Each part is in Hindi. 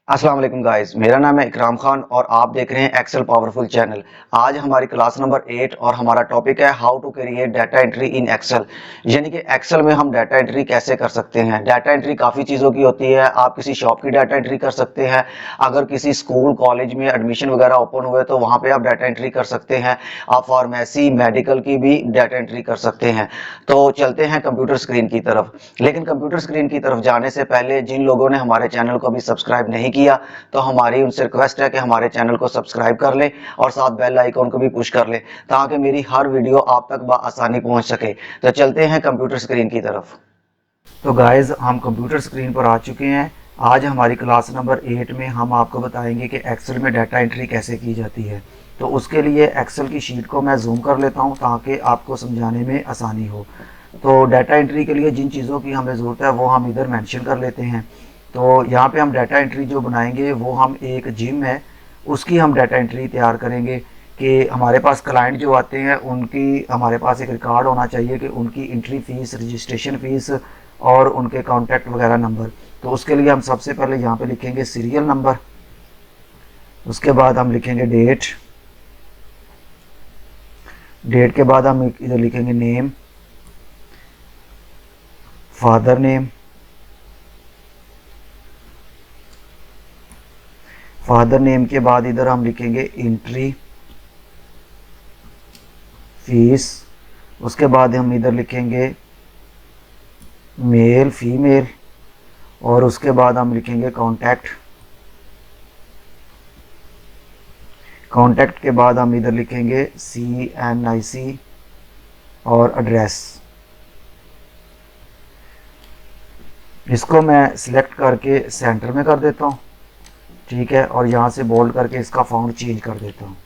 अस्सलाम वालेकुम गाइस, मेरा नाम है इकराम खान और आप देख रहे हैं एक्सेल पावरफुल चैनल। आज हमारी क्लास नंबर 8 और हमारा टॉपिक है how to create data entry in Excel. यानी कि एक्सेल में हम डाटा एंट्री कैसे कर सकते हैं। डाटा एंट्री काफ़ी चीज़ों की होती है। आप किसी शॉप की डाटा एंट्री कर सकते हैं, अगर किसी स्कूल कॉलेज में एडमिशन वगैरह ओपन हुए तो वहाँ पर आप डाटा एंट्री कर सकते हैं। आप फार्मेसी मेडिकल की भी डाटा एंट्री कर सकते हैं। तो चलते हैं कंप्यूटर स्क्रीन की तरफ। लेकिन कंप्यूटर स्क्रीन की तरफ जाने से पहले जिन लोगों ने हमारे चैनल को अभी सब्सक्राइब नहीं किया तो हमारी उनसे रिक्वेस्ट है कि हमारे चैनल को सब्सक्राइब कर लें और साथ बेल आइकॉन को भी पुश कर लें ताकि मेरी हर वीडियो आप तक आसानी पहुंच सके। तो चलते हैं कंप्यूटर स्क्रीन की तरफ। तो गाइज हम कंप्यूटर स्क्रीन पर आ चुके हैं। आज हमारी क्लास नंबर 8 में हम आपको बताएंगे कि एक्सेल में डाटा एंट्री कैसे की जाती है। तो उसके लिए एक्सेल की शीट को मैं जूम कर लेता हूं ताकि आपको समझाने में आसानी हो। तो डाटा एंट्री के लिए जिन चीज़ों की हमें ज़रूरत है वो हम इधर मेंशन कर लेते हैं। तो यहाँ पे हम डाटा एंट्री जो बनाएंगे वो हम एक जिम है उसकी हम डाटा एंट्री तैयार करेंगे कि हमारे पास क्लाइंट जो आते हैं उनकी हमारे पास एक रिकॉर्ड होना चाहिए कि उनकी एंट्री फ़ीस, रजिस्ट्रेशन फ़ीस और उनके कॉन्टैक्ट वगैरह नंबर। तो उसके लिए हम सबसे पहले यहाँ पे लिखेंगे सीरियल नंबर, उसके बाद हम लिखेंगे डेट के बाद हम इधर लिखेंगे name, father name, father name के बाद इधर हम लिखेंगे एंट्री फीस, उसके बाद हम इधर लिखेंगे मेल फीमेल और उसके बाद हम लिखेंगे कॉन्टैक्ट के बाद हम इधर लिखेंगे CNIC और एड्रेस। इसको मैं सिलेक्ट करके सेंटर में कर देता हूँ, ठीक है, और यहाँ से बोल्ड करके इसका फॉन्ट चेंज कर देता हूँ।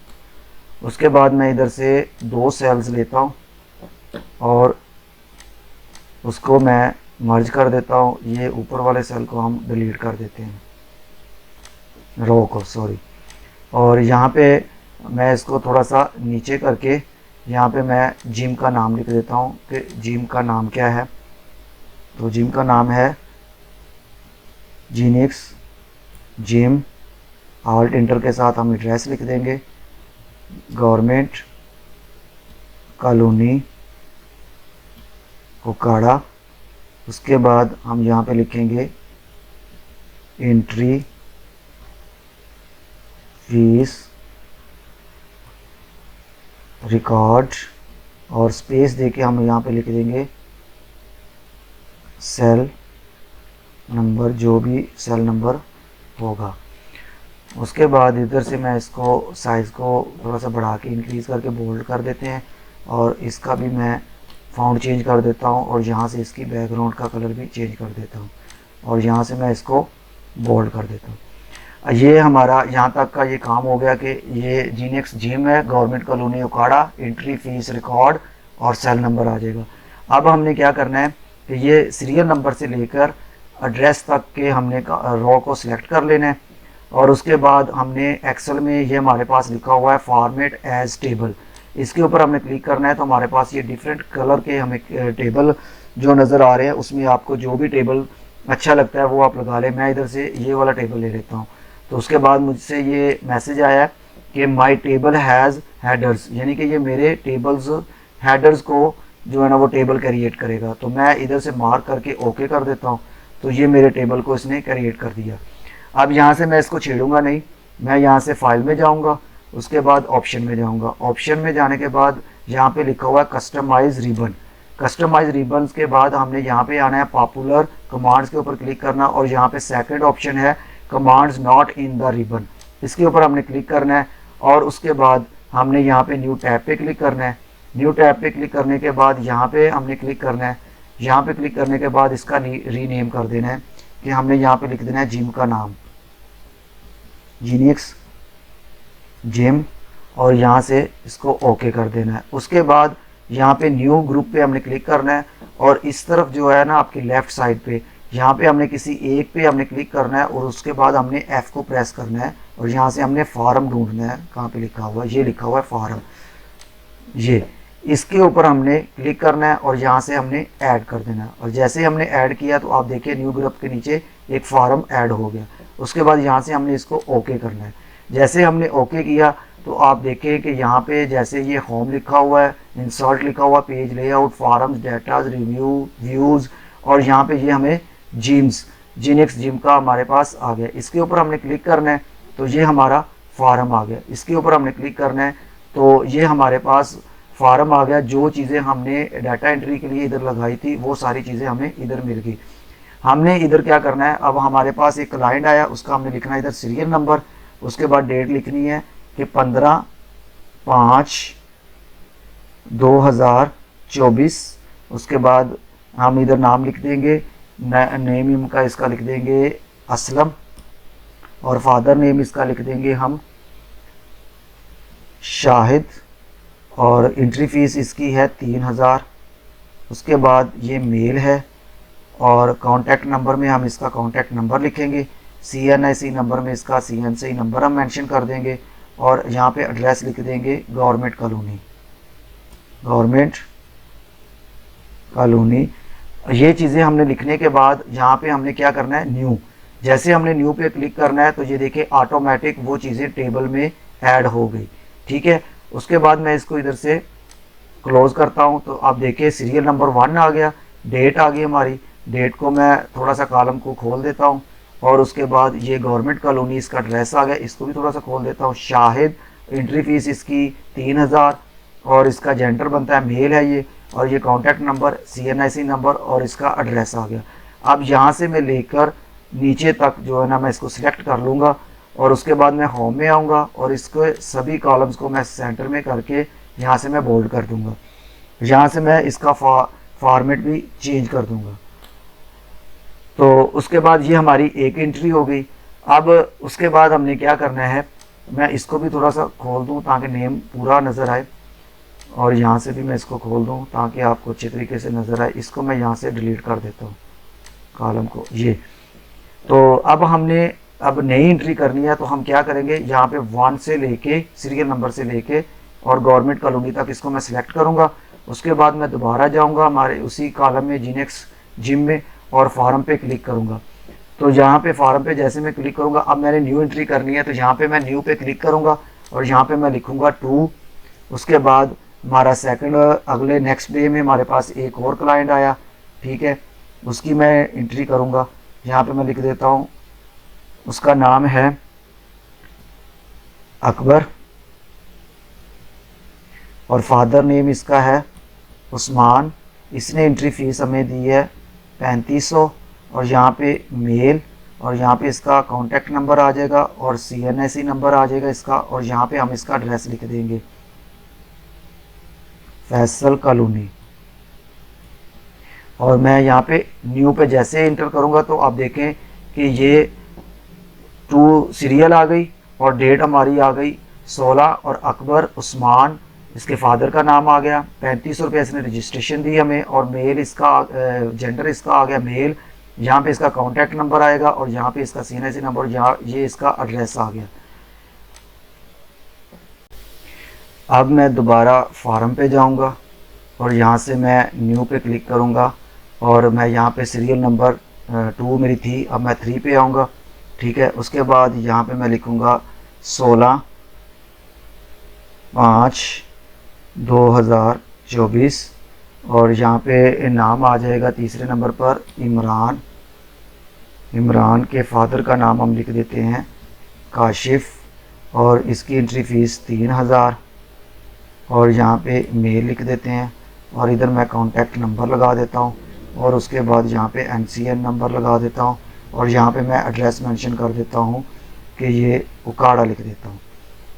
उसके बाद मैं इधर से 2 सेल्स लेता हूँ और उसको मैं मर्ज कर देता हूँ। ये ऊपर वाले सेल को हम डिलीट कर देते हैं, रो को, सॉरी। और यहाँ पे मैं इसको थोड़ा सा नीचे करके यहाँ पे मैं जिम का नाम लिख देता हूँ कि जिम का नाम क्या है। तो जिम का नाम है जीनिक्स जिम। ऑल्ट इंटर के साथ हम एड्रेस लिख देंगे, गवर्नमेंट कॉलोनी कोकाड़ा। उसके बाद हम यहाँ पे लिखेंगे एंट्री फीस रिकॉर्ड और स्पेस देके हम यहाँ पे लिख देंगे सेल नंबर, जो भी सेल नंबर होगा। उसके बाद इधर से मैं इसको साइज़ को थोड़ा सा बढ़ा के इंक्रीज़ करके बोल्ड कर देते हैं और इसका भी मैं फॉन्ट चेंज कर देता हूँ और यहाँ से इसकी बैकग्राउंड का कलर भी चेंज कर देता हूँ और यहाँ से मैं इसको बोल्ड कर देता हूँ। ये हमारा यहाँ तक का ये काम हो गया कि ये जीनेक्स जिम है, गवर्नमेंट कॉलोनी उकाड़ा, एंट्री फीस रिकॉर्ड और सेल नंबर आ जाएगा। अब हमने क्या करना है कि ये सीरियल नंबर से लेकर एड्रेस तक के हमने रो को सिलेक्ट कर लेना है और उसके बाद हमने एक्सेल में ये हमारे पास लिखा हुआ है फॉर्मेट एज टेबल, इसके ऊपर हमने क्लिक करना है। तो हमारे पास ये डिफरेंट कलर के हमें टेबल जो नज़र आ रहे हैं, उसमें आपको जो भी टेबल अच्छा लगता है वो आप लगा लें। मैं इधर से ये वाला टेबल ले लेता हूँ। तो उसके बाद मुझसे ये मैसेज आया कि माय टेबल हैज़ हेडर्स, यानी कि ये मेरे टेबल्स हेडर्स को जो है ना वो टेबल क्रिएट करेगा। तो मैं इधर से मार्क करके ओके कर देता हूँ। तो ये मेरे टेबल को इसने क्रिएट कर दिया। अब यहाँ से मैं इसको छेड़ूंगा नहीं, मैं यहाँ से फाइल में जाऊँगा, उसके बाद ऑप्शन में जाऊँगा। ऑप्शन में जाने के बाद यहाँ पे लिखा हुआ है कस्टमाइज रिबन। कस्टमाइज रिबन्स के बाद हमने यहाँ पे आना है पॉपुलर कमांड्स के ऊपर क्लिक करना और यहाँ पे सेकंड ऑप्शन है commands not in the ribbon, इसके ऊपर हमने क्लिक करना है और उसके बाद हमने यहाँ पे न्यू टैब पे क्लिक करना है। न्यू टैब पे क्लिक करने के बाद यहाँ पे हमने क्लिक करना है। यहाँ पे क्लिक करने के बाद इसका रीनेम कर देना है कि हमने यहाँ पे लिख देना है जिम का नाम, जीनिक्स जिम, और यहाँ से इसको ओके कर देना है। उसके बाद यहाँ पे न्यू ग्रुप पे हमने क्लिक करना है और इस तरफ जो है ना आपकी लेफ्ट साइड पे यहाँ पे हमने किसी एक पे हमने क्लिक करना है और उसके बाद हमने F को प्रेस करना है और यहाँ से हमने फॉर्म ढूंढना है। कहाँ पे लिखा हुआ है, ये लिखा हुआ है फॉर्म, ये इसके ऊपर हमने क्लिक करना है और यहाँ से हमने ऐड कर देना है। और जैसे हमने ऐड किया तो आप देखिए न्यू ग्रुप के नीचे एक फॉर्म ऐड हो गया। उसके बाद यहाँ से हमने इसको ओके करना है। जैसे हमने ओके किया तो आप देखें कि यहाँ पे जैसे ये होम लिखा हुआ है, इंसर्ट लिखा हुआ, page layout, forums, datas, review, views, और यहाँ पे ये हमें जिम्स, जिनेक्स जिम का हमारे पास आ गया। इसके ऊपर हमने क्लिक करना है तो ये हमारा फार्म आ गया। इसके ऊपर हमने क्लिक करना है तो ये हमारे पास फार्म आ गया। जो चीज़ें हमने डाटा एंट्री के लिए इधर लगाई थी वो सारी चीज़ें हमें इधर मिल गई। हमने इधर क्या करना है, अब हमारे पास एक क्लाइंट आया, उसका हमने लिखना है इधर सीरियल नंबर, उसके बाद डेट लिखनी है कि 15/5/2024। उसके बाद हम इधर नाम लिख देंगे, नेम इनका इसका लिख देंगे असलम, और फादर नेम इसका लिख देंगे हम शाहिद, और एंट्री फीस इसकी है 3000। उसके बाद ये मेल है, और कॉन्टैक्ट नंबर में हम इसका कॉन्टैक्ट नंबर लिखेंगे, CNIC नंबर में इसका CNC नंबर हम मेंशन कर देंगे, और यहाँ पे एड्रेस लिख देंगे गवर्नमेंट कॉलोनी। ये चीज़ें हमने लिखने के बाद यहाँ पे हमने क्या करना है, न्यू। जैसे हमने न्यू पे क्लिक करना है तो ये देखिए ऑटोमेटिक वो चीज़ें टेबल में ऐड हो गई। ठीक है, उसके बाद मैं इसको इधर से क्लोज करता हूँ तो आप देखिए सीरियल नंबर 1 आ गया, डेट आ गई हमारी। डेट को मैं थोड़ा सा कॉलम को खोल देता हूँ, और उसके बाद ये गवर्नमेंट कॉलोनी, इसका एड्रेस आ गया, इसको भी थोड़ा सा खोल देता हूँ। शाहिद, एंट्री फीस इसकी 3000, और इसका जेंडर बनता है मेल है ये, और ये कॉन्टैक्ट नंबर, CNIC नंबर, और इसका एड्रेस आ गया। अब यहाँ से मैं लेकर नीचे तक जो है ना मैं इसको सिलेक्ट कर लूँगा, और उसके बाद मैं होम में आऊँगा और इसको सभी कॉलम्स को मैं सेंटर में करके यहाँ से मैं बोल्ड कर दूँगा। यहाँ से मैं इसका फॉर्मेट भी चेंज कर दूँगा। तो उसके बाद ये हमारी एक एंट्री हो गई। अब उसके बाद हमने क्या करना है, मैं इसको भी थोड़ा सा खोल दूँ ताकि नेम पूरा नज़र आए, और यहाँ से भी मैं इसको खोल दूँ ताकि आपको अच्छे तरीके से नज़र आए। इसको मैं यहाँ से डिलीट कर देता हूँ कॉलम को, ये। तो अब हमने नई एंट्री करनी है, तो हम क्या करेंगे, यहाँ पे 1 से लेके सीरियल नंबर से लेके और गवर्नमेंट कॉलोनी तक इसको मैं सिलेक्ट करूँगा। उसके बाद मैं दोबारा जाऊँगा हमारे उसी कॉलम में जिनेक्स जिम में, और फॉर्म पे क्लिक करूँगा। तो यहाँ पे फॉर्म पे जैसे मैं क्लिक करूँगा, अब मैंने न्यू एंट्री करनी है तो यहाँ पे मैं न्यू पे क्लिक करूँगा, और यहाँ पे मैं लिखूँगा 2। उसके बाद हमारा सेकंड, अगले नेक्स्ट डे में हमारे पास एक और क्लाइंट आया, ठीक है, उसकी मैं एंट्री करूँगा। यहाँ पे मैं लिख देता हूँ, उसका नाम है अकबर, और फादर नेम इसका है उस्मान। इसने एंट्री फीस हमें दी है 3500, और यहाँ पे मेल, और यहाँ पे इसका कॉन्टैक्ट नंबर आ जाएगा, और CNIC नंबर आ जाएगा इसका, और यहाँ पे हम इसका एड्रेस लिख देंगे फैसल कॉलोनी। और मैं यहाँ पे न्यू पे जैसे इंटर करूँगा तो आप देखें कि ये 2 सीरियल आ गई, और डेट हमारी आ गई 16, और अकबर उस्मान इसके फादर का नाम आ गया। 3500 रुपये इसने रजिस्ट्रेशन दी हमें, और मेल इसका जेंडर इसका आ गया मेल। यहाँ पे इसका कॉन्टैक्ट नंबर आएगा, और यहाँ पे इसका CNIC नंबर, यहाँ ये इसका एड्रेस आ गया। अब मैं दोबारा फॉर्म पे जाऊँगा, और यहाँ से मैं न्यू पे क्लिक करूँगा, और मैं यहाँ पे सीरियल नंबर 2 मेरी थी, अब मैं 3 पे आऊँगा। ठीक है, उसके बाद यहाँ पे मैं लिखूँगा 16/5/2024, और यहाँ पे नाम आ जाएगा तीसरे नंबर पर इमरान के फादर का नाम हम लिख देते हैं काशिफ, और इसकी एंट्री फीस 3000, और यहाँ पे मेल लिख देते हैं, और इधर मैं कॉन्टैक्ट नंबर लगा देता हूँ, और उसके बाद यहाँ पे NCN नंबर लगा देता हूँ, और यहाँ पे मैं एड्रेस मेंशन कर देता हूँ कि ये उकाड़ा लिख देता हूँ।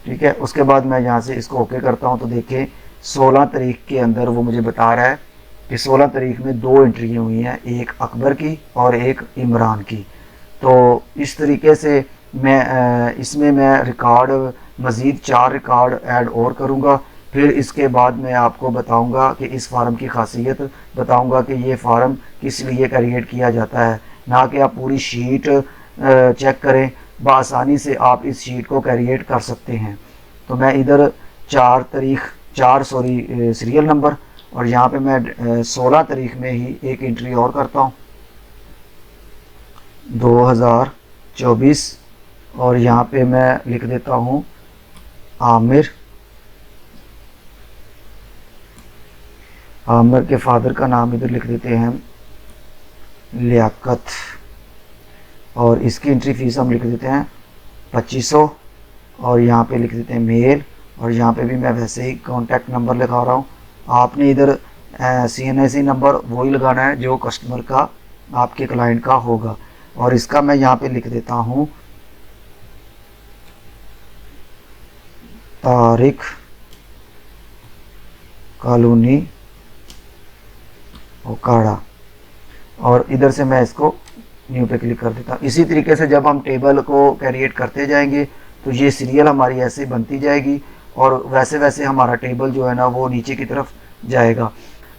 ठीक है, उसके बाद मैं यहाँ से इसको ओके करता हूँ। तो देखें 16 तारीख के अंदर वो मुझे बता रहा है कि 16 तारीख में 2 एंट्री हुई हैं, एक अकबर की और एक इमरान की। तो इस तरीके से मैं इसमें मैं रिकॉर्ड मज़ीद 4 रिकॉर्ड ऐड और करूँगा। फिर इसके बाद मैं आपको बताऊंगा कि इस फार्म की खासियत बताऊंगा कि ये फार्म किस लिए क्रिएट किया जाता है, ना कि आप पूरी शीट चेक करें, बआसानी से आप इस शीट को क्रिएट कर सकते हैं। तो मैं इधर 4 सीरियल नंबर, और यहाँ पे मैं 16 तारीख में ही एक एंट्री और करता हूँ 2024, और यहाँ पे मैं लिख देता हूँ आमिर। आमिर के फादर का नाम इधर लिख देते हैं लियाकत, और इसकी एंट्री फीस हम लिख देते हैं 2500, और यहाँ पे लिख देते हैं मेल, और यहाँ पे भी मैं वैसे ही कॉन्टैक्ट नंबर लिखा रहा हूँ। आपने इधर CNIC नंबर वही लगाना है जो कस्टमर का, आपके क्लाइंट का होगा। और इसका मैं यहाँ पे लिख देता हूँ तारिक कॉलोनी ओकाड़ा, और इधर से मैं इसको न्यू पे क्लिक कर देता हूँ। इसी तरीके से जब हम टेबल को क्रिएट करते जाएंगे तो ये सीरियल हमारी ऐसे बनती जाएगी, और वैसे वैसे हमारा टेबल जो है ना वो नीचे की तरफ जाएगा।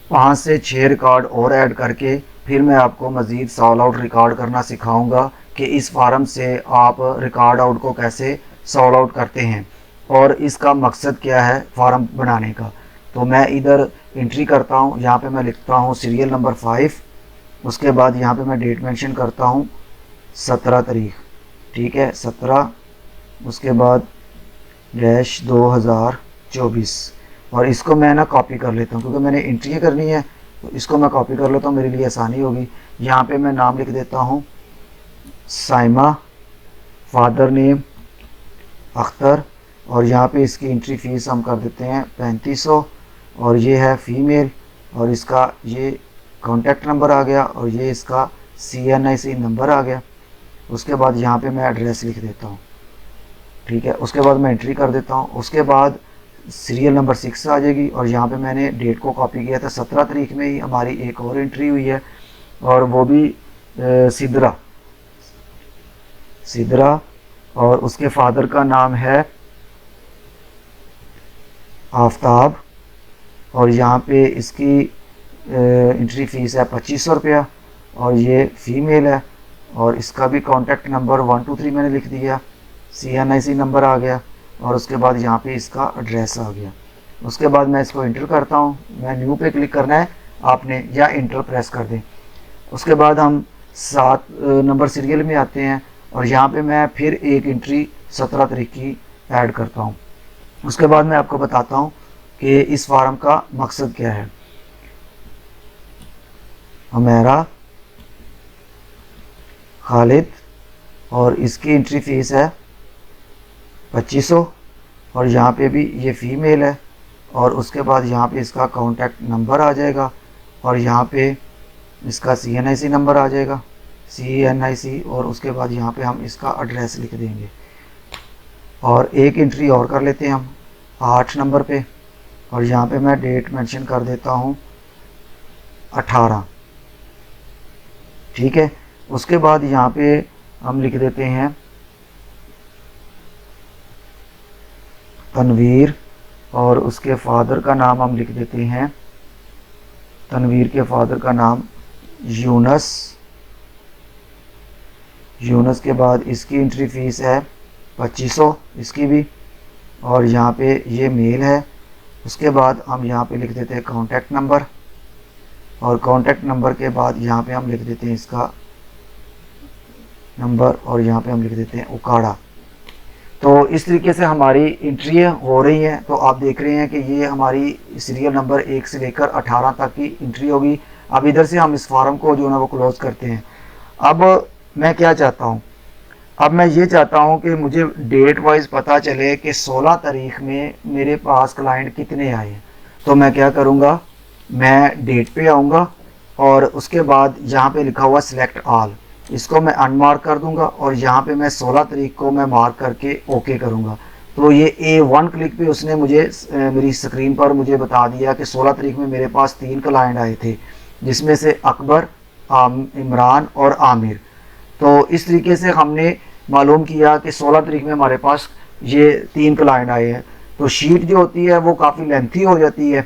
5 से 6 रिकॉर्ड और ऐड करके फिर मैं आपको मज़ीद सॉल्व आउट रिकॉर्ड करना सिखाऊंगा कि इस फार्म से आप रिकॉर्ड आउट को कैसे सॉल्व आउट करते हैं और इसका मकसद क्या है फार्म बनाने का। तो मैं इधर एंट्री करता हूँ, यहाँ पे मैं लिखता हूँ सीरियल नंबर 5, उसके बाद यहाँ पे मैं डेट मेंशन करता हूँ 17 तारीख, ठीक है 17, उसके बाद डैश 2024, और इसको मैं ना कॉपी कर लेता हूँ क्योंकि मैंने एंट्री करनी है, तो इसको मैं कॉपी कर लेता हूँ, मेरे लिए आसानी होगी। यहाँ पे मैं नाम लिख देता हूँ साइमा, फादर नेम अख्तर, और यहाँ पे इसकी एंट्री फ़ीस हम कर देते हैं 3500, और ये है फ़ीमेल, और इसका ये कॉन्टैक्ट नंबर आ गया, और ये इसका CNIC नंबर आ गया। उसके बाद यहाँ पे मैं एड्रेस लिख देता हूँ, ठीक है। उसके बाद मैं एंट्री कर देता हूँ। उसके बाद सीरियल नंबर 6 आ जाएगी, और यहाँ पे मैंने डेट को कॉपी किया था 17 तारीख में ही हमारी एक और एंट्री हुई है, और वो भी सिदरा, और उसके फादर का नाम है आफ्ताब, और यहाँ पे इसकी एंट्री फ़ीस है 2500 रुपया, और ये फ़ीमेल है, और इसका भी कॉन्टैक्ट नंबर 1 2 3 मैंने लिख दिया, CNIC नंबर आ गया, और उसके बाद यहाँ पे इसका एड्रेस आ गया। उसके बाद मैं इसको इंटर करता हूँ, मैं न्यू पे क्लिक करना है आपने, या इंटर प्रेस कर दें। उसके बाद हम 7 नंबर सीरियल में आते हैं, और यहाँ पे मैं फिर एक एंट्री 17 तारीख की ऐड करता हूँ। उसके बाद मैं आपको बताता हूँ कि इस फार्म का मकसद क्या है। हमेरा खालिद, और इसकी एंट्री फ़ीस है 2500, और यहाँ पे भी ये फ़ीमेल है, और उसके बाद यहाँ पे इसका कॉन्टैक्ट नंबर आ जाएगा, और यहाँ पे इसका CNIC नंबर आ जाएगा CNIC, और उसके बाद यहाँ पे हम इसका एड्रेस लिख देंगे। और एक एंट्री और कर लेते हैं हम 8 नंबर पे, और यहाँ पे मैं डेट मेंशन कर देता हूँ 18, ठीक है। उसके बाद यहाँ पे हम लिख देते हैं तनवीर, और उसके फादर का नाम हम लिख देते हैं, तनवीर के फादर का नाम यूनस। यूनस के बाद इसकी एंट्री फ़ीस है 2500 इसकी भी, और यहाँ पे ये मेल है। उसके बाद हम यहाँ पे लिख देते हैं कॉन्टैक्ट नंबर, और कॉन्टैक्ट नंबर के बाद यहाँ पे हम लिख देते हैं इसका नंबर, और यहाँ पे हम लिख देते हैं उकाड़ा। तो इस तरीके से हमारी एंट्री हो रही हैं। तो आप देख रहे हैं कि ये हमारी सीरियल नंबर 1 से लेकर 18 तक की एंट्री होगी। अब इधर से हम इस फार्म को जो है ना वो क्लोज़ करते हैं। अब मैं क्या चाहता हूँ, अब मैं ये चाहता हूँ कि मुझे डेट वाइज पता चले कि 16 तारीख में मेरे पास क्लाइंट कितने आए हैं। तो मैं क्या करूँगा, मैं डेट पे आऊँगा, और उसके बाद यहाँ पे लिखा हुआ सिलेक्ट ऑल, इसको मैं अनमार्क कर दूंगा, और यहाँ पे मैं 16 तारीख को मैं मार्क करके ओके करूँगा। तो ये A1 क्लिक पे उसने मुझे मेरी स्क्रीन पर मुझे बता दिया कि 16 तारीख में मेरे पास 3 क्लाइंट आए थे, जिसमें से अकबर, इमरान और आमिर। तो इस तरीके से हमने मालूम किया कि 16 तारीख में हमारे पास ये 3 क्लाइंट आए हैं। तो शीट जो होती है वो काफ़ी लेंथी हो जाती है,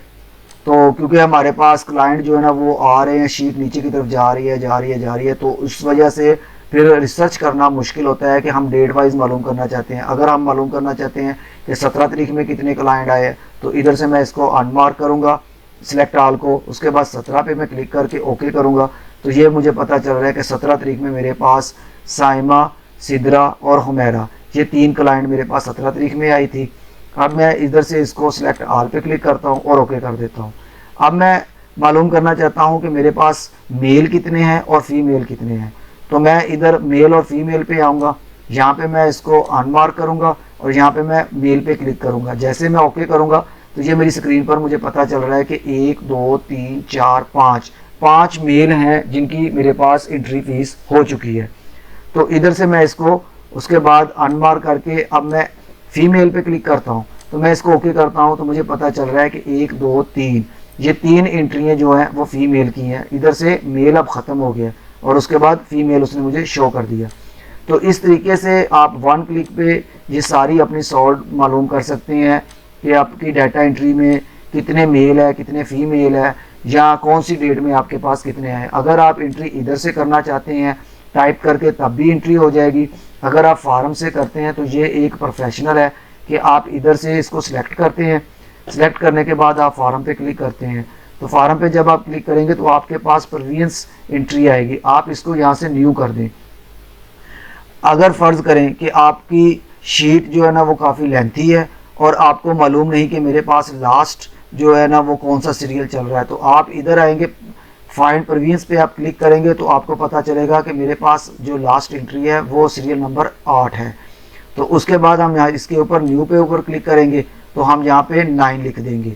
तो क्योंकि हमारे पास क्लाइंट जो है ना वो आ रहे हैं, शीट नीचे की तरफ जा रही है, तो उस वजह से फिर रिसर्च करना मुश्किल होता है कि हम डेट वाइज मालूम करना चाहते हैं। अगर हम मालूम करना चाहते हैं कि 17 तारीख में कितने क्लाइंट आए, तो इधर से मैं इसको अनमार्क करूँगा सिलेक्ट ऑल को, उसके बाद 17 पे मैं क्लिक करके ओके करूँगा। तो ये मुझे पता चल रहा है कि 17 तारीख में मेरे पास साइमा, सिदरा और हुमैरा ये 3 क्लाइंट मेरे पास 17 तारीख में आई थी। अब मैं इधर से इसको सिलेक्ट ऑल पे क्लिक करता हूँ और ओके कर देता हूँ। अब मैं मालूम करना चाहता हूँ कि मेरे पास मेल कितने हैं और फीमेल कितने हैं, तो मैं इधर मेल और फीमेल पे आऊँगा, यहाँ पे मैं इसको अनमार्क करूँगा और यहाँ पे मैं मेल पे क्लिक करूँगा। जैसे मैं ओके करूँगा तो ये मेरी स्क्रीन पर मुझे पता चल रहा है कि 1 2 3 4 5 मेल हैं जिनकी मेरे पास एंट्री फीस हो चुकी है। तो इधर से मैं इसको उसके बाद अनमार्क करके अब मैं फीमेल पे क्लिक करता हूँ, तो मैं इसको ओके करता हूँ तो मुझे पता चल रहा है कि 1 2 3 ये 3 एंट्रियाँ जो हैं वो फीमेल की हैं। इधर से मेल अब ख़त्म हो गया और उसके बाद फीमेल उसने मुझे शो कर दिया। तो इस तरीके से आप 1 क्लिक पे ये सारी अपनी सॉर्ट मालूम कर सकते हैं कि आपकी डाटा एंट्री में कितने मेल है, कितने फीमेल है, या कौन सी डेट में आपके पास कितने हैं। अगर आप एंट्री इधर से करना चाहते हैं टाइप करके तब भी एंट्री हो जाएगी। अगर आप फार्म से करते हैं तो ये एक प्रोफेशनल है कि आप इधर से इसको सिलेक्ट करते हैं, सिलेक्ट करने के बाद आप फार्म पे क्लिक करते हैं। तो फार्म पे जब आप क्लिक करेंगे तो आपके पास प्रीवियस एंट्री आएगी, आप इसको यहाँ से न्यू कर दें। अगर फ़र्ज़ करें कि आपकी शीट जो है ना वो काफ़ी लेंथी है और आपको मालूम नहीं कि मेरे पास लास्ट जो है ना वो कौन सा सीरियल चल रहा है, तो आप इधर आएंगे, फाइंड प्रीवियस पे आप क्लिक करेंगे तो आपको पता चलेगा कि मेरे पास जो लास्ट एंट्री है वो सीरियल नंबर 8 है। तो उसके बाद हम यहाँ इसके ऊपर न्यू पे ऊपर क्लिक करेंगे तो हम यहाँ पे 9 लिख देंगे।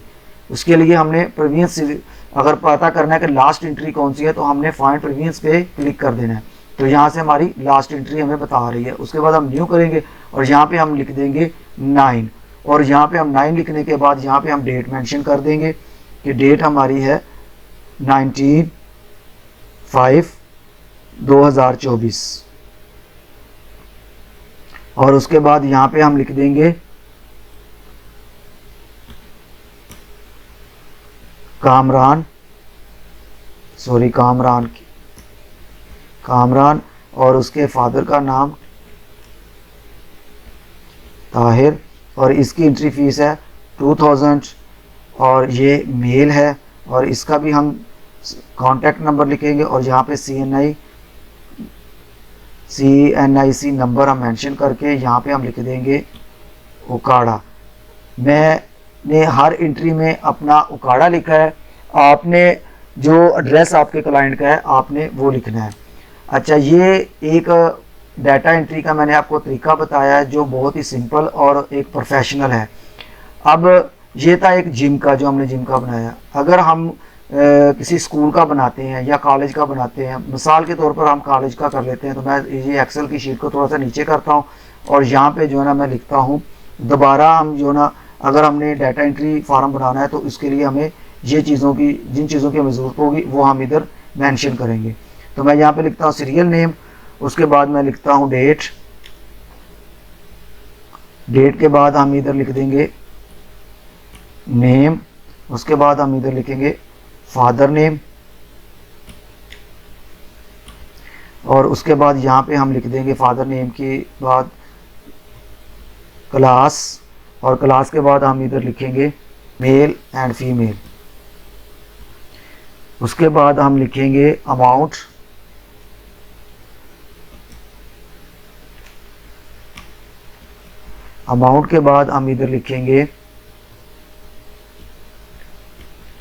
उसके लिए हमने प्रीवियस अगर पता करना है कि लास्ट एंट्री कौन सी है तो हमने फाइंड प्रीवियस पे क्लिक कर देना है। तो यहाँ से हमारी लास्ट एंट्री हमें बता रही है। उसके बाद हम न्यू करेंगे और यहाँ पे हम लिख देंगे 9, और यहाँ पे हम 9 लिखने के बाद यहाँ पे हम डेट मेंशन कर देंगे कि डेट हमारी है 19/5/2024, और उसके बाद यहाँ पे हम लिख देंगे कामरान और उसके फादर का नाम ताहिर, और इसकी एंट्री फीस है 2000 और ये मेल है, और इसका भी हम कॉन्टैक्ट नंबर लिखेंगे और यहाँ पे CNIC नंबर हम मेंशन करके यहाँ पे हम लिख देंगे उकाड़ा। मैंने हर एंट्री में अपना उकाड़ा लिखा है, आपने जो एड्रेस आपके क्लाइंट का है आपने वो लिखना है। अच्छा, ये एक डाटा एंट्री का मैंने आपको तरीका बताया है जो बहुत ही सिंपल और एक प्रोफेशनल है। अब ये था एक जिम का, जो हमने जिम का बनाया। अगर हम किसी स्कूल का बनाते हैं या कॉलेज का बनाते हैं, मिसाल के तौर पर हम कॉलेज का कर लेते हैं, तो मैं ये एक्सेल की शीट को थोड़ा सा नीचे करता हूँ और यहाँ पे जो है ना मैं लिखता हूँ दोबारा, हम जो ना अगर हमने डाटा एंट्री फार्म बनाना है तो इसके लिए हमें ये चीज़ों की, जिन चीज़ों की हमें ज़रूरत होगी वो हम इधर मेंशन करेंगे। तो मैं यहाँ पे लिखता हूँ सीरियल नेम, उसके बाद मैं लिखता हूँ डेट के बाद हम इधर लिख देंगे नेम, उसके बाद हम इधर लिखेंगे फादर नेम, और उसके बाद यहाँ पे हम लिख देंगे फादर नेम के बाद क्लास, और क्लास के बाद हम इधर लिखेंगे मेल एंड फीमेल। उसके बाद हम लिखेंगे अमाउंट, के बाद हम इधर लिखेंगे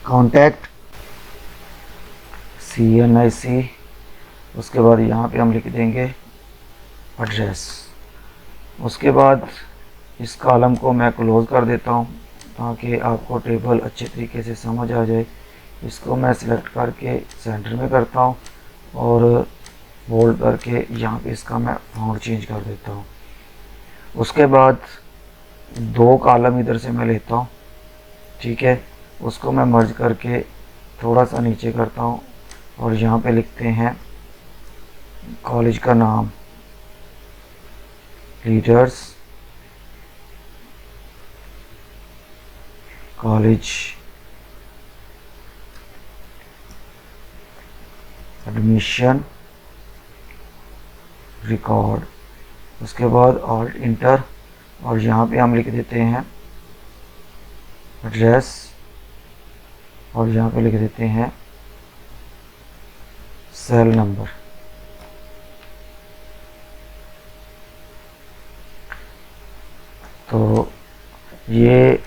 कॉन्टैक्ट CNIC, उसके बाद यहाँ पे हम लिख देंगे एड्रेस। उसके बाद इस कॉलम को मैं क्लोज कर देता हूँ ताकि आपको टेबल अच्छे तरीके से समझ आ जाए। इसको मैं सिलेक्ट करके सेंटर में करता हूँ और बोल्ड करके यहाँ पे इसका मैं फाउंड चेंज कर देता हूँ। उसके बाद 2 कॉलम इधर से मैं लेता हूँ, ठीक है, उसको मैं मर्ज करके थोड़ा सा नीचे करता हूँ और यहाँ पे लिखते हैं कॉलेज का नाम लीडर्स कॉलेज एडमिशन रिकॉर्ड। उसके बाद ऑल्ट इंटर और यहाँ पे हम लिख देते हैं एड्रेस और यहाँ पे लिख देते हैं सेल नंबर। तो ये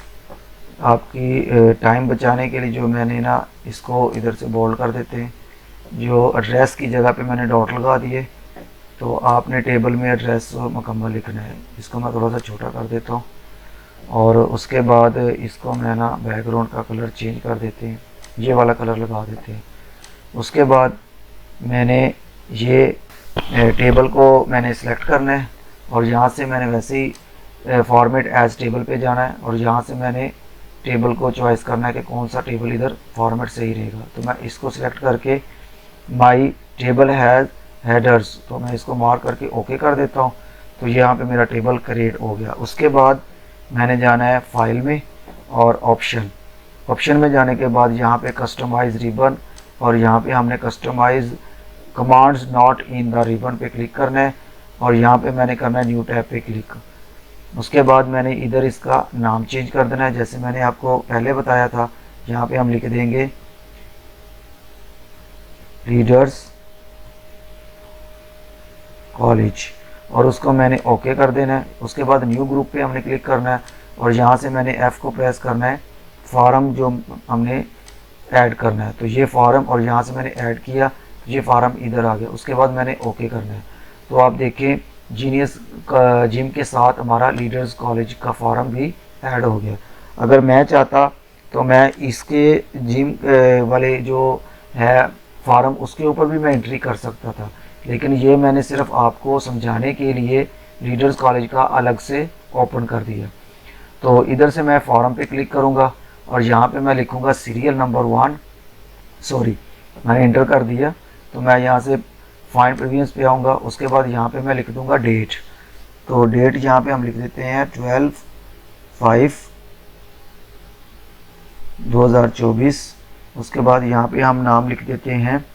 आपकी टाइम बचाने के लिए जो मैंने ना इसको इधर से बोल्ड कर देते हैं। जो एड्रेस की जगह पे मैंने डॉट लगा दिए, तो आपने टेबल में एड्रेस मुकम्मल लिखना है। इसको मैं थोड़ा सा छोटा कर देता हूँ और उसके बाद इसको मैं ना बैकग्राउंड का कलर चेंज कर देते हैं, ये वाला कलर लगा देते हैं। उसके बाद मैंने ये टेबल को मैंने सेलेक्ट करना है और यहाँ से मैंने वैसे ही फॉर्मेट एज टेबल पे जाना है और यहाँ से मैंने टेबल को चॉइस करना है कि कौन सा टेबल इधर फॉर्मेट सही रहेगा। तो मैं इसको सिलेक्ट करके माई टेबल हैज़ हेडर्स, तो मैं इसको मार्क करके ओके कर देता हूँ। तो यहाँ पे मेरा टेबल क्रिएट हो गया। उसके बाद मैंने जाना है फाइल में और ऑप्शन में जाने के बाद यहाँ पे कस्टमाइज रिबन और यहाँ पे हमने customize commands not in the ribbon पे क्लिक करना है और यहाँ पे मैंने करना है न्यू टैब पे क्लिक। उसके बाद मैंने इधर इसका नाम चेंज कर देना है, जैसे मैंने आपको पहले बताया था। यहाँ पे हम लिख देंगे रीडर्स कॉलेज और उसको मैंने ओके कर देना है। उसके बाद न्यू ग्रुप पे हमने क्लिक करना है और यहाँ से मैंने F को प्रेस करना है, फॉर्म जो हमने ऐड करना है। तो ये फॉर्म और यहाँ से मैंने ऐड किया, तो ये फॉर्म इधर आ गया। उसके बाद मैंने ओके करना है। तो आप देखें जीनियस जिम के साथ हमारा लीडर्स कॉलेज का फॉर्म भी ऐड हो गया। अगर मैं चाहता तो मैं इसके जिम वाले जो है फॉर्म उसके ऊपर भी मैं एंट्री कर सकता था, लेकिन ये मैंने सिर्फ आपको समझाने के लिए लीडर्स कॉलेज का अलग से ओपन कर दिया। तो इधर से मैं फॉर्म पे क्लिक करूँगा और यहाँ पे मैं लिखूँगा सीरियल नंबर 1, सॉरी मैंने इंटर कर दिया। तो मैं यहाँ से फाइंड प्रीवियस पे आऊँगा। उसके बाद यहाँ पे मैं लिख दूँगा डेट। तो डेट यहाँ पे हम लिख देते हैं 12/5/2024। उसके बाद यहाँ पे हम नाम लिख देते हैं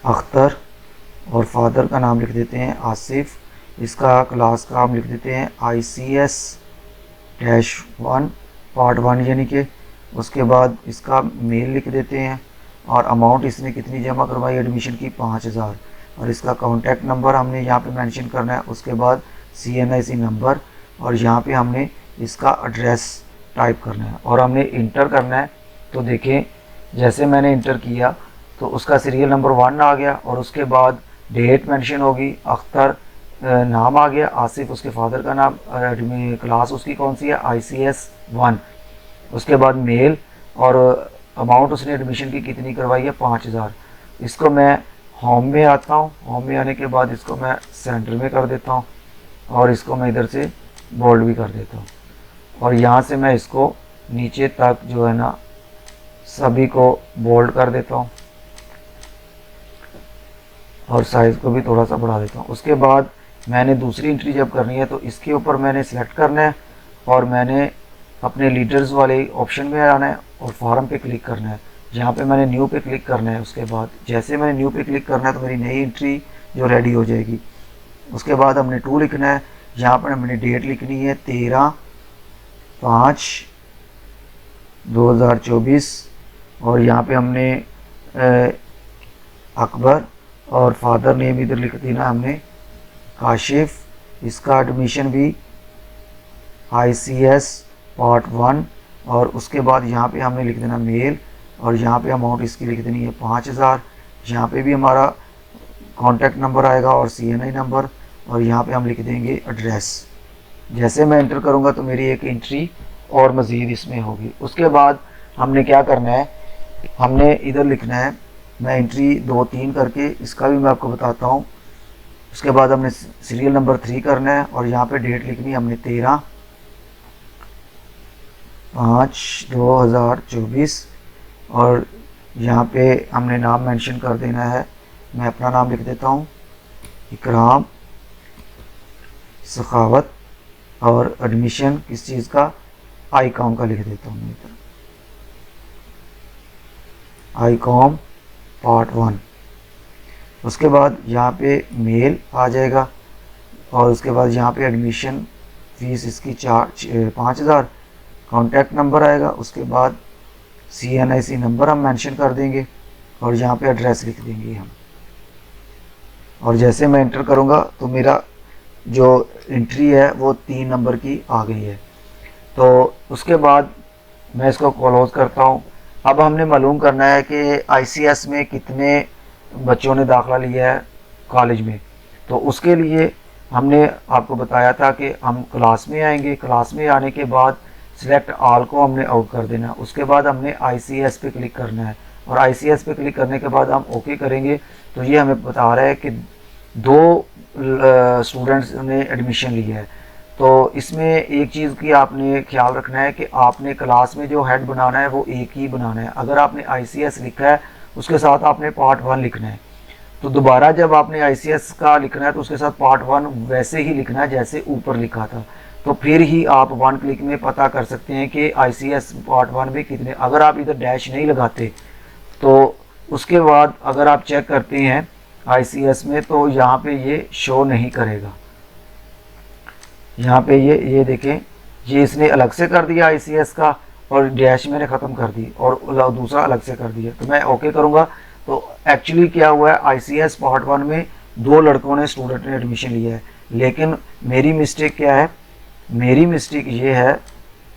अख्तर और फादर का नाम लिख देते हैं आसिफ। इसका क्लास का हम लिख देते हैं ICS-1 पार्ट 1 यानी कि। उसके बाद इसका मेल लिख देते हैं और अमाउंट इसने कितनी जमा करवाई एडमिशन की 5000 और इसका कॉन्टैक्ट नंबर हमने यहाँ पे मेंशन करना है। उसके बाद CNIC नंबर और यहाँ पे हमने इसका एड्रेस टाइप करना है और हमने इंटर करना है। तो देखें जैसे मैंने इंटर किया तो उसका सीरियल नंबर 1 आ गया और उसके बाद डेट मेंशन होगी, अख्तर नाम आ गया, आसिफ उसके फादर का नाम, क्लास उसकी कौन सी है ICS-1। उसके बाद मेल और अमाउंट उसने एडमिशन की कितनी करवाई है 5000। इसको मैं होम में आता हूँ, होम में आने के बाद इसको मैं सेंटर में कर देता हूँ और इसको मैं इधर से बोल्ड भी कर देता हूँ और यहाँ से मैं इसको नीचे तक जो है ना सभी को बोल्ड कर देता हूँ और साइज़ को भी थोड़ा सा बढ़ा देता हूँ। उसके बाद मैंने दूसरी एंट्री जब करनी है तो इसके ऊपर मैंने सेलेक्ट करना है और मैंने अपने लीडर्स वाले ऑप्शन में आना है और फॉर्म पे क्लिक करना है। जहाँ पे मैंने न्यू पे क्लिक करना है, उसके बाद जैसे मैंने न्यू पे क्लिक करना है तो मेरी नई एंट्री जो रेडी हो जाएगी। उसके बाद हमने 2 लिखना है, यहाँ पर हमने डेट लिखनी है 13/5/2024 और यहाँ पे हमने अकबर और फादर नेम इधर लिख देना हमने काशिफ। इसका एडमिशन भी ICS पार्ट 1 और उसके बाद यहाँ पे हमने लिख देना मेल और यहाँ पे अमाउंट इसकी लिख देनी है 5000। यहाँ पे भी हमारा कॉन्टैक्ट नंबर आएगा और CNI नंबर और यहाँ पे हम लिख देंगे एड्रेस। जैसे मैं इंटर करूँगा तो मेरी एक एंट्री और मज़ीद इसमें होगी। उसके बाद हमने क्या करना है, हमने इधर लिखना है, मैं एंट्री 2-3 करके इसका भी मैं आपको बताता हूँ। उसके बाद हमने सीरियल नंबर 3 करना है और यहाँ पे डेट लिखनी है हमने 13/5/2024 और यहाँ पे हमने नाम मेंशन कर देना है। मैं अपना नाम लिख देता हूँ इकराम सखावत और एडमिशन किस चीज़ का ICOM का लिख देता हूँ मैं इधर ICOM पार्ट 1। उसके बाद यहाँ पे मेल आ जाएगा और उसके बाद यहाँ पे एडमिशन फीस इसकी 5000, कॉन्टैक्ट नंबर आएगा। उसके बाद CNIC नंबर हम मेंशन कर देंगे और यहाँ पे एड्रेस लिख देंगे हम। और जैसे मैं इंटर करूँगा तो मेरा जो एंट्री है वो 3 नंबर की आ गई है। तो उसके बाद मैं इसको क्लोज करता हूँ। अब हमने मालूम करना है कि आईसीएस में कितने बच्चों ने दाखिला लिया है कॉलेज में। तो उसके लिए हमने आपको बताया था कि हम क्लास में आएंगे, क्लास में आने के बाद सिलेक्ट ऑल को हमने आउट कर देना। उसके बाद हमने आईसीएस पे क्लिक करना है और आईसीएस पे क्लिक करने के बाद हम ओके करेंगे। तो ये हमें बता रहा है कि 2 स्टूडेंट्स ने एडमिशन लिया है। तो इसमें एक चीज़ की आपने ख्याल रखना है कि आपने क्लास में जो हेड बनाना है वो एक ही बनाना है। अगर आपने आईसीएस लिखा है उसके साथ आपने पार्ट 1 लिखना है, तो दोबारा जब आपने आईसीएस का लिखना है तो उसके साथ पार्ट 1 वैसे ही लिखना है जैसे ऊपर लिखा था। तो फिर ही आप 1 क्लिक में पता कर सकते हैं कि आईसीएस पार्ट 1 में कितने। अगर आप इधर डैश नहीं लगाते तो उसके बाद अगर आप चेक करते हैं आईसीएस में तो यहाँ पे ये शो नहीं करेगा। यहाँ पे ये देखें, ये इसने अलग से कर दिया आईसीएस का और डैश मैंने ख़त्म कर दी और दूसरा अलग से कर दिया। तो मैं ओके करूँगा तो एक्चुअली क्या हुआ है, आईसीएस पार्ट 1 में 2 लड़कों ने स्टूडेंट ने एडमिशन लिया है। लेकिन मेरी मिस्टेक क्या है, मेरी मिस्टेक ये है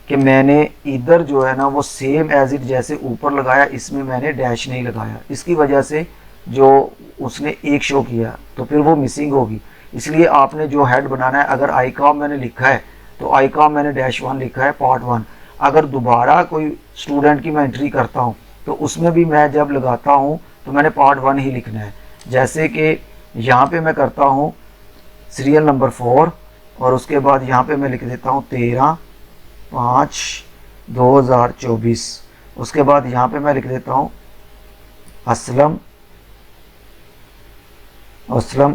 कि मैंने इधर जो है ना वो सेम एज इट जैसे ऊपर लगाया, इसमें मैंने डैश नहीं लगाया। इसकी वजह से जो उसने एक शो किया तो फिर वो मिसिंग होगी। इसलिए आपने जो हेड बनाना है, अगर आई कॉम मैंने लिखा है तो आई कॉम मैंने -1 लिखा है पार्ट 1। अगर दोबारा कोई स्टूडेंट की मैं एंट्री करता हूँ तो उसमें भी मैं जब लगाता हूँ तो मैंने पार्ट 1 ही लिखना है। जैसे कि यहाँ पे मैं करता हूँ सीरियल नंबर 4 और उसके बाद यहाँ पे मैं लिख देता हूँ 13/5/2024। उसके बाद यहाँ पे मैं लिख देता हूँ असलम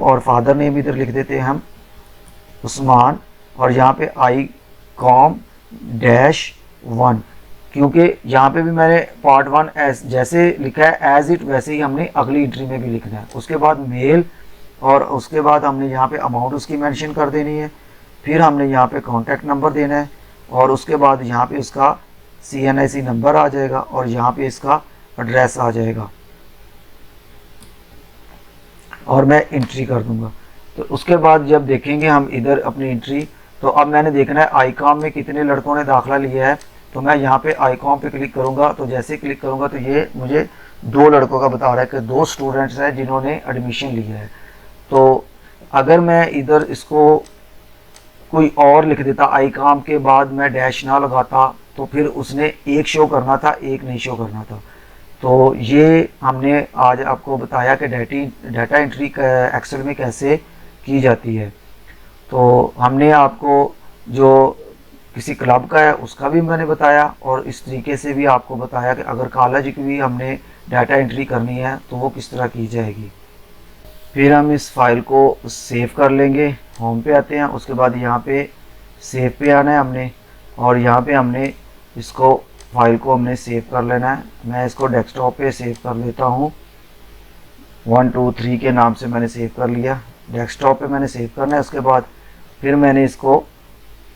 और फादर नेम इधर लिख देते हैं हम उस्मान, और यहाँ पे आई कॉम -1, क्योंकि यहाँ पे भी मैंने पार्ट 1 जैसे लिखा है एज इट वैसे ही हमने अगली एंट्री में भी लिखना है। उसके बाद मेल और उसके बाद हमने यहाँ पे अमाउंट उसकी मेंशन कर देनी है। फिर हमने यहाँ पे कॉन्टैक्ट नंबर देना है और उसके बाद यहाँ पे उसका CNIC नंबर आ जाएगा और यहाँ पे इसका एड्रेस आ जाएगा और मैं एंट्री कर दूंगा। तो उसके बाद जब देखेंगे हम इधर अपनी एंट्री, तो अब मैंने देखना है आई कॉम में कितने लड़कों ने दाखिला लिया है। तो मैं यहाँ पे आई कॉम पे क्लिक करूँगा। तो जैसे क्लिक करूँगा तो ये मुझे 2 लड़कों का बता रहा है कि 2 स्टूडेंट्स हैं जिन्होंने एडमिशन लिया है। तो अगर मैं इधर इसको कोई और लिख देता, आई कॉम के बाद मैं डैश ना लगाता तो फिर उसने एक शो करना था, एक नहीं शो करना था। तो ये हमने आज आपको बताया कि डाटा एंट्री एक्सेल में कैसे की जाती है। तो हमने आपको जो किसी क्लब का है उसका भी मैंने बताया और इस तरीके से भी आपको बताया कि अगर कॉलेज की भी हमने डाटा एंट्री करनी है तो वो किस तरह की जाएगी। फिर हम इस फाइल को सेव कर लेंगे। होम पे आते हैं, उसके बाद यहाँ पे सेव पे आना है हमने और यहाँ पे हमने इसको फाइल को हमने सेव कर लेना है। मैं इसको डेस्कटॉप पे सेव कर लेता हूँ। 1 2 3 के नाम से मैंने सेव कर लिया। डेस्कटॉप पे मैंने सेव करना है। उसके बाद फिर मैंने इसको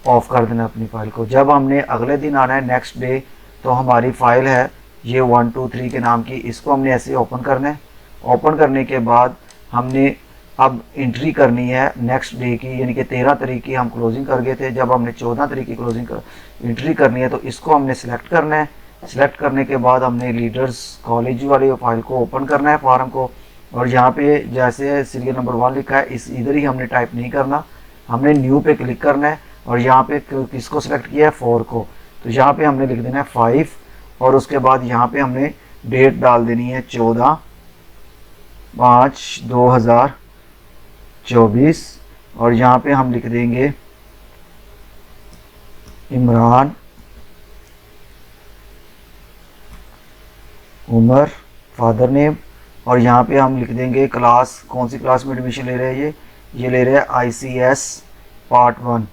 ऑफ कर देना अपनी फ़ाइल को। जब हमने अगले दिन आना है नेक्स्ट डे, तो हमारी फ़ाइल है ये 1 2 3 के नाम की, इसको हमने ऐसे ओपन करना है। ओपन करने के बाद हमने अब एंट्री करनी है नेक्स्ट डे की, यानी कि 13 तारीख की हम क्लोजिंग कर गए थे। जब हमने 14 तारीख की क्लोजिंग एंट्री करनी है तो इसको हमने सिलेक्ट करना है। सिलेक्ट करने के बाद हमने लीडर्स कॉलेज वाली फाइल को ओपन करना है, फॉर्म को, और यहाँ पे जैसे सीरियल नंबर 1 लिखा है इस इधर ही हमने टाइप नहीं करना, हमने न्यू पे क्लिक करना है और यहाँ पे किसको सिलेक्ट किया है 4 को। तो यहाँ पे हमने लिख देना है 5 और उसके बाद यहाँ पे हमने डेट डाल देनी है 14/5/2024 और यहाँ पे हम लिख देंगे इमरान उमर, फादर नेम, और यहाँ पे हम लिख देंगे क्लास, कौन सी क्लास में एडमिशन ले रहे हैं, ये ले रहे हैं ICS पार्ट 1।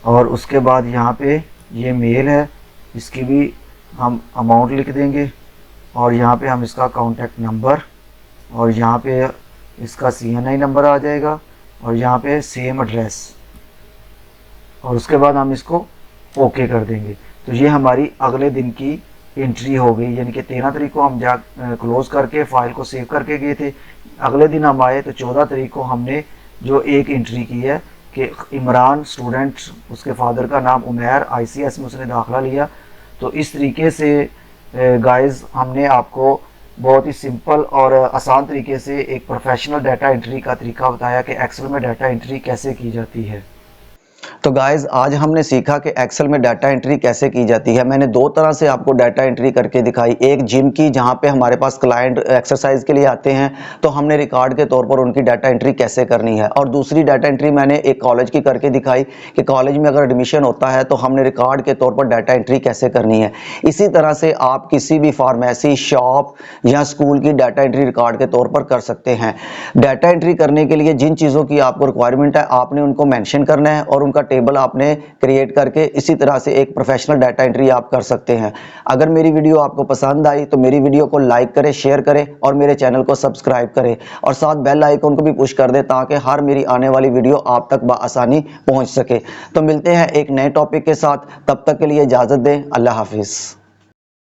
और उसके बाद यहाँ पे ये मेल है, इसकी भी हम अमाउंट लिख देंगे और यहाँ पे हम इसका कॉन्टैक्ट नंबर और यहाँ पे इसका CNI नंबर आ जाएगा और यहाँ पे सेम एड्रेस, और उसके बाद हम इसको ओके कर देंगे। तो ये हमारी अगले दिन की एंट्री हो गई, यानी कि 13 तारीख को हम क्लोज करके फाइल को सेव करके गए थे। अगले दिन हम आए तो 14 तारीख को हमने जो एक एंट्री की है कि इमरान स्टूडेंट, उसके फादर का नाम उमैर, ICS में उसने दाखिला लिया। तो इस तरीके से गाइस हमने आपको बहुत ही सिंपल और आसान तरीके से एक प्रोफेशनल डाटा एंट्री का तरीका बताया कि एक्सेल में डाटा एंट्री कैसे की जाती है। तो गाइज आज हमने सीखा कि एक्सेल में डाटा एंट्री कैसे की जाती है। मैंने दो तरह से आपको डाटा एंट्री करके दिखाई, एक जिम की जहां पे हमारे पास क्लाइंट एक्सरसाइज के लिए आते हैं तो हमने रिकॉर्ड के तौर पर उनकी डाटा एंट्री कैसे करनी है, और दूसरी डाटा एंट्री मैंने एक कॉलेज की करके दिखाई कि कॉलेज में अगर एडमिशन होता है तो हमने रिकॉर्ड के तौर पर डाटा एंट्री कैसे करनी है। इसी तरह से आप किसी भी फार्मेसी शॉप या स्कूल की डाटा एंट्री रिकॉर्ड के तौर पर कर सकते हैं। डाटा एंट्री करने के लिए जिन चीज़ों की आपको रिक्वायरमेंट है आपने उनको मेंशन करना है और उनका टेबल आपने क्रिएट करके इसी तरह से एक प्रोफेशनल डाटा एंट्री आप कर सकते हैं। अगर मेरी वीडियो आपको पसंद आई तो मेरी वीडियो को लाइक करें, शेयर करें और मेरे चैनल को सब्सक्राइब करें और साथ बेल आइकन को भी पुश कर दें ताकि हर मेरी आने वाली वीडियो आप तक बआसानी पहुंच सके। तो मिलते हैं एक नए टॉपिक के साथ, तब तक के लिए इजाज़त दें। अल्लाह हाफिज़।